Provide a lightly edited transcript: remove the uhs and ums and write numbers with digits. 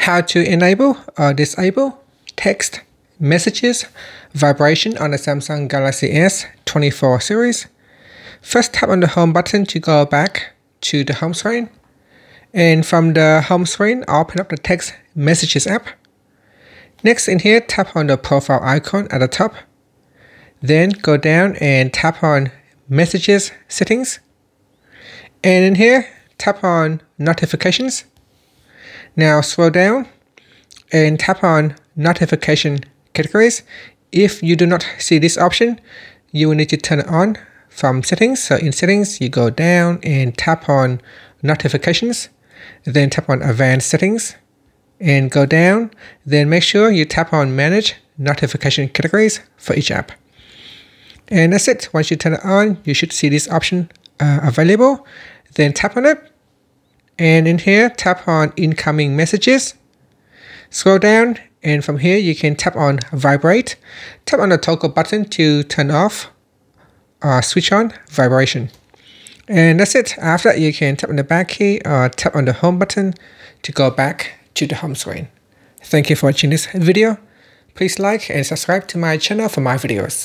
how to enable or disable text messages vibration on the Samsung Galaxy S24 series. First, tap on the home button to go back to the home screen. And from the home screen, open up the text messages app. Next, in here, tap on the profile icon at the top. Then go down and tap on messages settings. And in here, tap on notifications. Now scroll down and tap on notification categories. If you do not see this option, you will need to turn it on from settings. So in settings, you go down and tap on notifications, then tap on advanced settings and go down. Then make sure you tap on manage notification categories for each app. And that's it. Once you turn it on, you should see this option available. Then tap on it. And in here, tap on incoming messages. Scroll down, and from here, you can tap on vibrate. Tap on the toggle button to turn off or switch on vibration. And that's it. After that, you can tap on the back key or tap on the home button to go back to the home screen. Thank you for watching this video. Please like and subscribe to my channel for more videos.